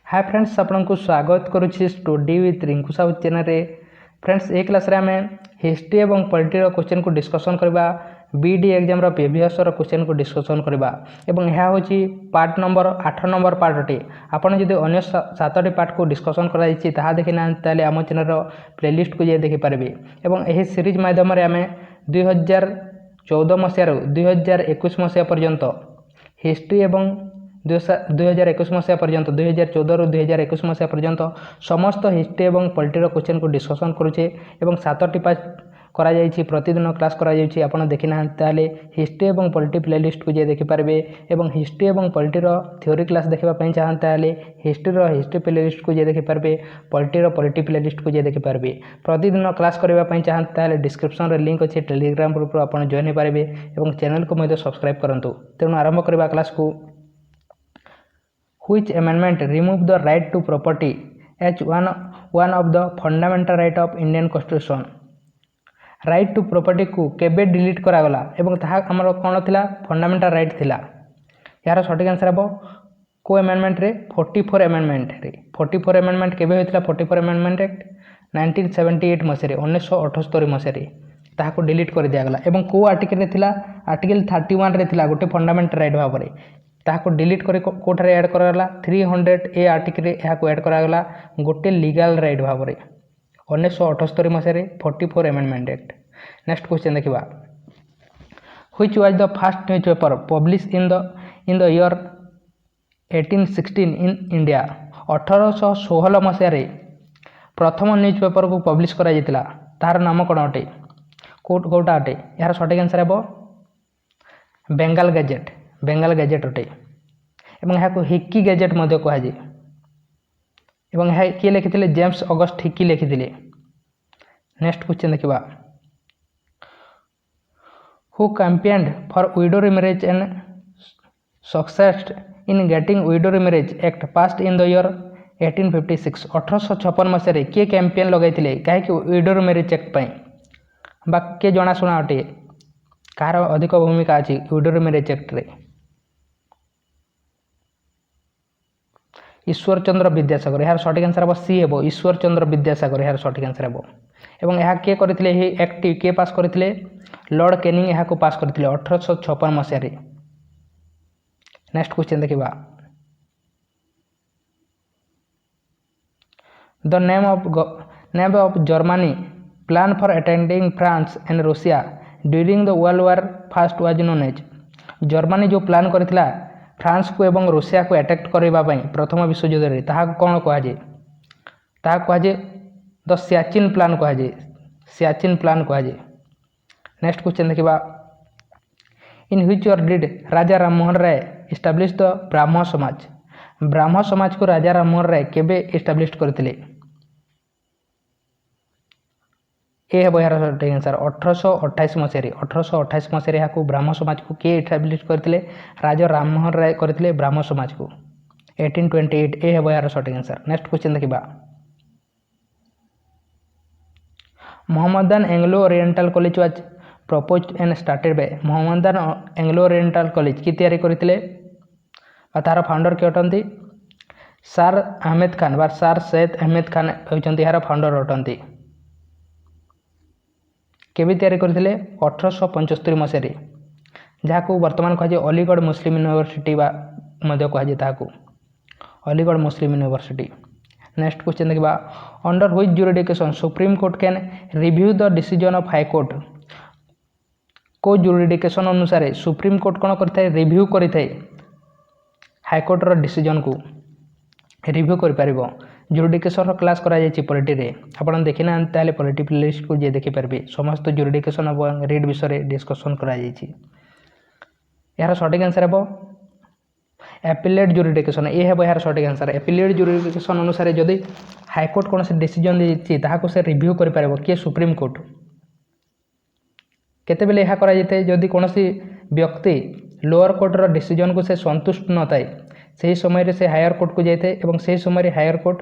हाय friends, आपको स्वागत करुच्ची study with Rinku Sahu channel रे। फ्रेंड्स ए क्लास रे आम हिस्ट्री और पॉलिटी क्वेश्चन को डिस्कसन करबा। बीडी एग्जाम रो प्रीवियस रो क्वेश्चन को डिस्कसन करबा एवं यह होची पार्ट नंबर 8 नंबर पार्ट अटे। आपन जदि अन्य 7टी पार्ट को डिस्कसन करा जायछि ताहा देखि ना ताले आम चैनल रो प्लेलिस्ट को जे देखि पारबे। एवं एही सीरीज माध्यम रे आम 2014 मसिया रो 2021 मसिया पर्यंत हिस्ट्री एवं 2021 मसीहा पर्यंत 2014 रु 2021 मसीहा पर्यंत समस्त हिस्ट्री एवं पॉलिटी क्वेश्चन को डिस्कसन करुचे एवं 7टी पार्ट करा जायछि। प्रतिदिन क्लास करा जायछि। आपण देखि ना ताले हिस्ट्री एवं पॉलिटी प्लेलिस्ट को जे देखि पारबे एवं हिस्ट्री एवं पॉलिटी रो थ्योरी क्लास देखबा पई चाहन ताले हिस्ट्री रो हिस्ट्री प्लेलिस्ट को जे देखि पारबे, पॉलिटी रो पॉलिटी प्लेलिस्ट को जे देखि पारबे। प्रतिदिन क्लास करबा पई चाहन ताले डिस्क्रिप्शन रे लिंक अछि टेलीग्राम ग्रुप रो आपण जॉइन पारबे एवं चैनल को मध्ये सब्सक्राइब करंतु। तेनु आरंभ करबा क्लास को। Which amendment remove the right to property as one of the fundamental right of Indian Constitution? Right to property को केबे डिलीट करागला एवं ताहा हमर कोन थिला फंडामेंटल राइट थिला। यार सटीक आंसर हबो को अमेंडमेंट रे 44 अमेंडमेंट रे। 44 अमेंडमेंट केबे होइतिला? 44 अमेंडमेंट एक्ट 1978 मसिया रे 1978 मसिया रे ताहा को डिलीट कर दिया गला। एवं को आर्टिकल रे थिला? आर्टिकल 31 रे थिला गोटे फंडामेंटल राइट भाबरे ताको डिलीट करे कोठारे ऐड करागला। 300 ए आर्टिकल रे एहा को ऐड करागला गोटे लीगल राइट भाबरे 1978 मसिया रे 44 अमेंडमेंट एक्ट। नेक्स्ट क्वेश्चन देखिबा। Which was the first newspaper publish in the year 1816 in India? 1816 मसिया रे प्रथम न्यूज़पेपर को पब्लिश करा जितला तार नाम कोन अटे? कोटा अटे? यार सटीक आंसर हेबो बेंगल गैजेट। बेंगल गैजेट अटे एवं यहाँ को हिक्की गैजेट मध्य कह जाए। एवं यह किए लिखिथिले? जेम्स ऑगस्ट हिक्की लिखिथिले। नेक्स्ट क्वेश्चन देखिबा। Who campaigned for widow marriage and succeeded in getting widow marriage act passed in the year 1856? 1856 मसीह रे किए कैंपेन लगाइथिले काहे विडो मैरिज एक्ट पई बा के जनाशुना अटे? कार अधिक भूमिका अछि विडो मैरिज एक्ट रे? ईश्वर चंद्र विद्यासागर। यार सटीक आंसर हम सी हेबो ईश्वर चंद्र विद्यासागर। यार सटीक आंसर हेबो। एवं यह के करथिले हे एक्ट के पास करथिले? लॉर्ड कैनिंग यह को पास करथिले 1856 मसिया रे। नेक्स्ट क्वेश्चन देखिबा। The name of Germany plan for attacking France and Russia during the world war first was known as? Germany जो प्लान करथिला फ्रांस को एवं रूसिया को अटैक करबा पई प्रथम विश्व युद्ध रे ताहा कोन कहा जे? ताहा कहा जे द सियाचिन प्लान कहा जे। सियाचिन प्लान कहा जे। नेक्स्ट क्वेश्चन देखिबा। In which year did Raja Rammohan Roy establish the Brahman Samaj? ब्राह्मण समाज को राजा राममोहन राय केबे एस्टैब्लिश करथिले? ए हेबो यार सटीक आंसर 1828 मसिया रे। 1828 मसिया रे याको ब्राह्मण समाज को के एस्टैब्लिश करथिले? राजा राममोहन राय करथिले ब्राह्मण समाज को 1828। ए हेबो यार सटीक आंसर। नेक्स्ट क्वेश्चन देखिबा। Mohammedan Anglo oriental college was proposed and started by? Mohammedan Anglo oriental college की तैयारी करथिले आ तार फाउंडर के अटंती? सर अहमद खान बा सर सैयद अहमद खान होचंती यार फाउंडर अटंती। केबे तैयारी करथिले? 1875 मसिया रे जाको वर्तमान कह जाए अलीगढ़ मुस्लिम यूनिवर्सिटी बा मध्य कह जाए ताको अलीगढ़ मुस्लिम यूनिवर्सिटी। नेक्स्ट क्वेश्चन देखिबा। Under which jurisdiction supreme court can review the decision of high court? को जुरिडिक्शन अनुसार सुप्रीम कोर्ट कोन करथाय? रिव्यू करथाय हाई कोर्ट रो डिसीजन को रिव्यू कर पारिबो। जुरिडिक्शन क्लास करा जायछि पॉलिटी रे। आपण देखिना ताले पॉलिटी प्लेलिस्ट को जे देखि परबे समस्त जुरिडिक्शन और रीड विषय रे डिस्कशन करा जायछि। यार सटीक आंसर हेबो एपिलेट जुरिडिक्शन। ए हेबो यार सटीक आंसर। एपिलेट जुरिडिक्शन अनुसार जदि हाई कोर्ट कोन से डिसीजन देछि ताहा को से रिव्यू कर पारिबो के सुप्रीम कोर्ट। केते बेले यह करा जैते जदि कोन से व्यक्ति लोअर कोर्ट रो डिसीजन को से संतुष्ट न थाए सही समय रे से हायर कोर्ट को जाते एवं सही समय रे हायर कोर्ट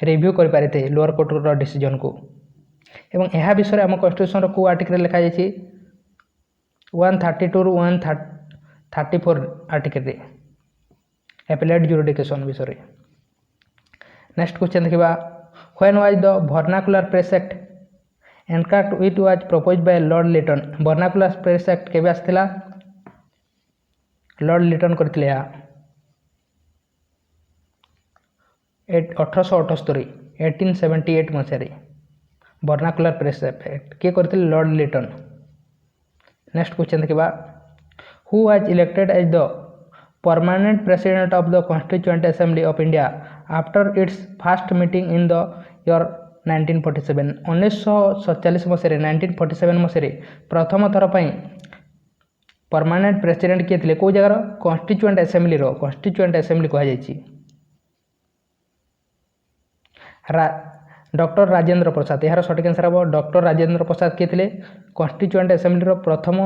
रिव्यू कर पारिते लोअर कोर्ट रो डिसीजन को। एवं यह विषय आम कन्स्टिट्यूशन को आर्टिकल लिखा जायछि 132 रु 134 आर्टिकल रे एपिलेट जुरिडिक्शन विषय। नेक्स्ट क्वेश्चन देखा when was the vernacular press act enact it was propose by lord Lytton vernacular press act केबे आसथिला लॉर्ड लिटन करथिले 1878 1878 मसीह वर्नाकुलर प्रेस एक्ट किए करते लॉर्ड लिटन। नेक्स्ट क्वेश्चन देखा who was elected as the permanent president of the constituent assembly of India after its first meeting in the year 1947 1947 मसीह 1947 मसीह प्रथम थर पर परमानेंट प्रेसिडेंट किए थे कौ जगार कॉन्स्टिट्यूएंट असेंबली कहुई डॉक्टर राजेंद्र प्रसाद यार सठिक आंसर हम डॉक्टर राजेंद्र प्रसाद किए थे कॉन्स्टिट्यूएंट असेंबली प्रथम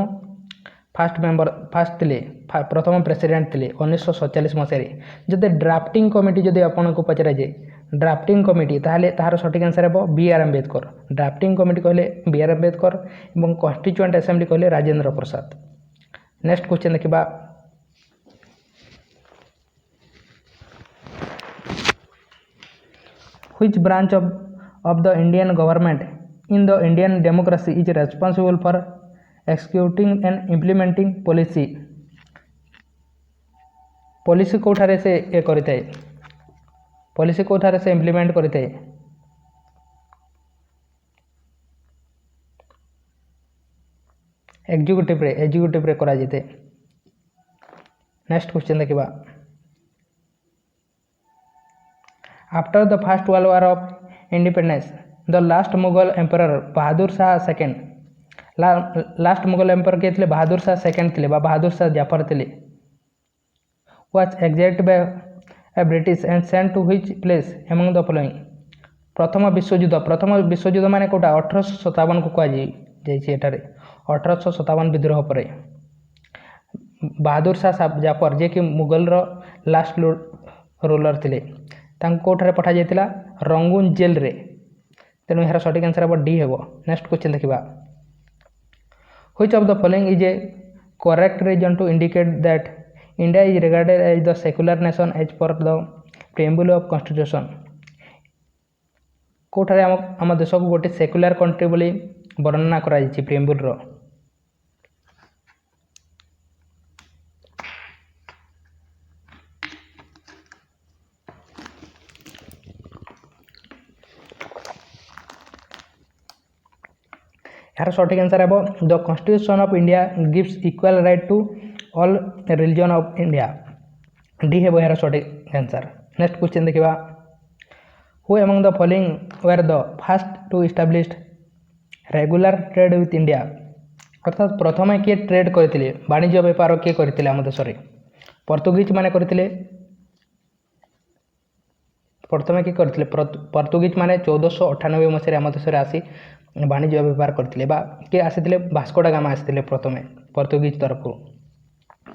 फास्ट थे प्रथम प्रेसिडेंट थे 1947 मसीह जदि ड्राफ्टिंग कमिटी जदि आपको पचरा जाए ड्राफ्टिंग कमिटी ताहले तार सठिक आंसर हम B R Ambedkar drafting committee कहले बी आर अम्बेडकर और कॉन्स्टिट्यूएंट असेंबली कहले राजेंद्र प्रसाद। नेक्स्ट क्वेश्चन देखा which branch of the Indian government in the Indian democracy is responsible for executing and implementing policy Kothare से ए करिताय पॉलिसी कोठारे से इम्प्लीमेंट करिताय एग्जीक्यूटिव रे करा जेते। नेक्स्ट क्वेश्चन देखिबा After the First World War of Independence, the last Mughal Emperor Bahadur Shah II, last Mughal Emperor के थे Bahadur Shah second थे बहादुर शाह जाफर थे was exiled by a British and sent to which place among the following प्रथम विश्वयुद्ध माने कोटा 1857 को कहुई 1857 विद्रोह पर बहादुर शाह जाफर जे कि मुगल रो लास्ट रूलर थे कोठारे पठा जाइतिला रंगून जेल रे तेणु यार सठिक आंसर हम डी हेबो। नेक्स्ट क्वेश्चन देखिबा which of the following is a correct reason to indicate that India is regarded as the secular nation as per the preamble of constitution कोठारे आम देश को गोटे सेक्युलर कंट्री बोली वर्णना करा जायछि प्रिएम्बल रो। यार सठिक आंसर हम the constitution of India gives equal right to all religion of India D है यार सठिक आंसर। नेक्स्ट क्वेश्चन देखिबा who among the following were the first to establish regular trade with India अर्थात प्रथम किए ट्रेड करते वाणिज्य व्यापार किए करते आम देश में पोर्तुगीज माने करते प्रथम किए करते पोर्तुगीज माने 1498 मसीह आम देश में आसी वाणिज्य व्यापार करते किए आसी भास्को डा गामा आसी प्रथम पोर्तुगीज तरफ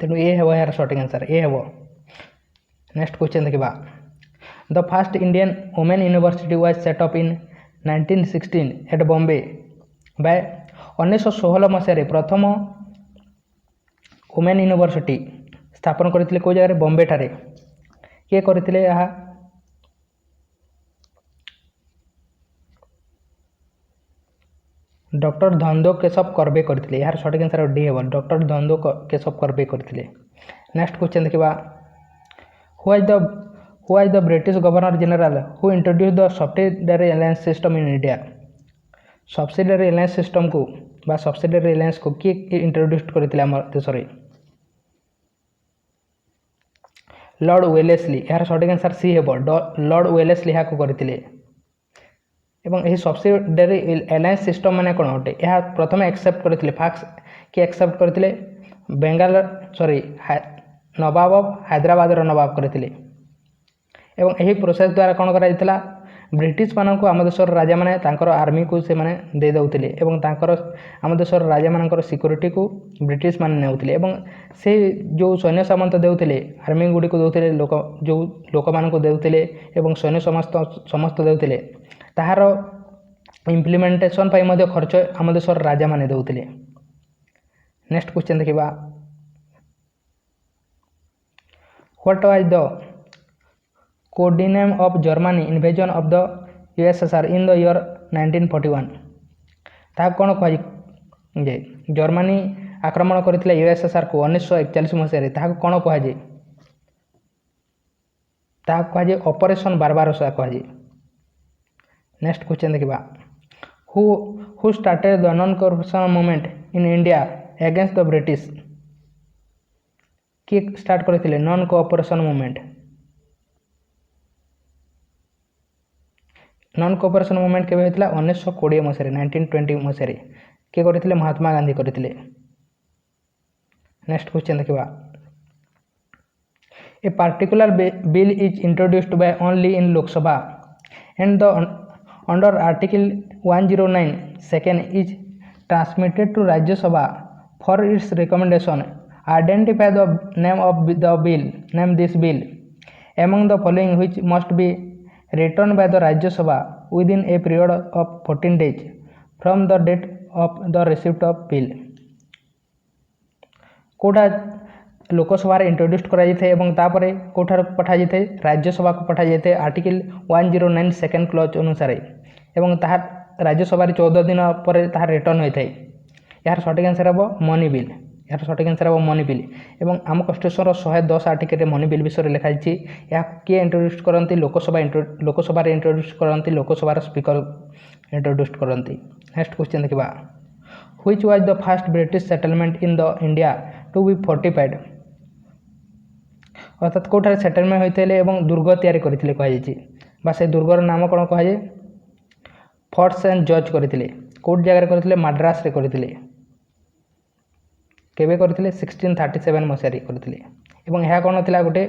तेणु ये हे यार सठिक आंसर ये हे। नेक्स्ट क्वेश्चन देखा the first Indian women university was set up in 1916 at Bombay by 1916 मसीह प्रथम वुमेन यूनिवर्सिटी स्थापन करते कौ जगह बॉम्बे ठारे किए करते डॉक्टर धनदो केशव कर्वे करते यार सठिक आंसर डी हे डॉक्टर धनदो केशव कर्वे करते। नेक्स्ट क्वेश्चन देखा who was the British governor general who introduce the subsidiary alliance system in India subsidiary alliance system को बा सब्सिडियरी अलायंस को किए इंट्रोड्यूस करते आम देश में लॉर्ड वेलेस्ली यार सठिक आंसर सी हे लॉर्ड वेलेस्ली यहाँ करते एवं यही सब्सिडियरी अलायंस सिस्टम माने कौन अटे यह प्रथम एक्सेप्ट करते फाक्स कि एक्सेप्ट करते बेंगाल सॉरी नवाब ऑफ हैदराबाद नवाब करते एवं यही प्रोसेस द्वारा कौन करा ब्रिटिश मानक आम देशर राजा माने तांकर आर्मी को से माने दे दउतिले एवं तांकर आम देशर राजा मानकर सिक्योरिटी को ब्रिटिश माने नेउतिले एवं से जो सैन्य सामंत देउतिले आर्मी गुडी को देउतिले लोक जो लोक मान को देउतिले एवं सैन्य समस्त देउतिले ताहार इम्प्लीमेंटेशन पाई मध्य खर्च आम देशर राजा माने देउतिले। नेक्स्ट क्वेश्चन देखिबा what was the code name of Germany invasion of the USSR in the year 1941 ताहा कौन कहुए जर्मनी आक्रमण करथिले यूएसएसआर को 1941 मसीह ताहा कौन कहुए ताहा कहुए ऑपरेशन बारबारोसा कहुए। नेक्स्ट क्वेश्चन देखिबा who started the non corporation movement in India against the British किए स्टार्ट करथिले non cooperation movement non cooperation movement केबे होइतिला 1920 मसीह 1920 मसीह किए करथिले महात्मा गांधी करथिले। नेक्स्ट क्वेश्चन देखिबा a particular bill is introduced by only in Lok Sabha and the under article 109 second is transmitted to Rajya Sabha for its recommendation identify the name of the bill name this bill among the following which must be return by the Rajya Sabha within a period of 14 days from the date of the receipt of bill कोटा Lok Sabha introduce कर कौठार पठा जाए राज्यसभा को पठा जाए article 109 second clause अनुसार एवं राज्यसभा 14 दिन पर रिटर्न होता है। यार सठिक आंसर हम मनी बिल यार सठिक आंसर हम मनी बिल एवं आम कन्स्टिट्यूशन 110 आर्टिकल मनी बिल विषय में लिखाई या किए इंट्रोड्यूस करती लोकसभा इंट्रोड्यूस करती लोकसभा स्पीकर इंट्रोड्यूस करती। नेक्स्ट क्वेश्चन देखा which was the first British settlement in the India to be fortified अर्थात कौटार सेटलमेंट होते हैं दुर्ग तैयारी करते कहुई से दुर्गर नाम कौन कहुए फोर्ट सेंट जॉर्ज करते कौट जगह करते मद्रास रे करते केबे करते 1637 मसीह करते यह कौन था गोटे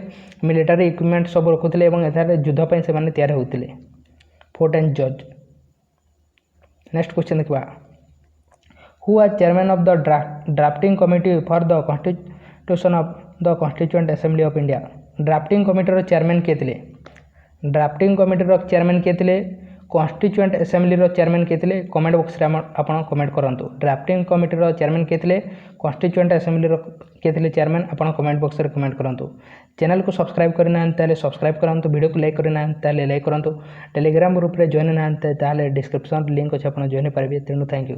मिलिटारी इक्विपमेंट सब रखुले युद्धपाई से तैयारी होते fort and George. Next question देखा who are chairman of the drafting committee for the constitution of the constituent assembly of India drafting committee chairman किए थे ड्राफ्टिंग कमिटी चेयरमैन किए थे कॉन्स्टिट्यूएंट असेंबली चेयरमैन किए थे कमेंट बॉक्स रे आप comment करूँ ड्राफ्टिंग कमिटी चेयरमैन किए थे कॉन्स्टिट्यूएंट असेंबली किए थे चेयरमैन आप कमेंट बॉक्स रे कमेंट करूँ चैनल को सब्सक्राइब करना सब्सक्राइब करूँ वीडियो को लाइक करना लाइक करूँ टेलीग्राम ग्रुप रे जॉइन ना डिस्क्रिप्शन लिंक अच्छे आप जॉइन पारे तेणु थैंक यू।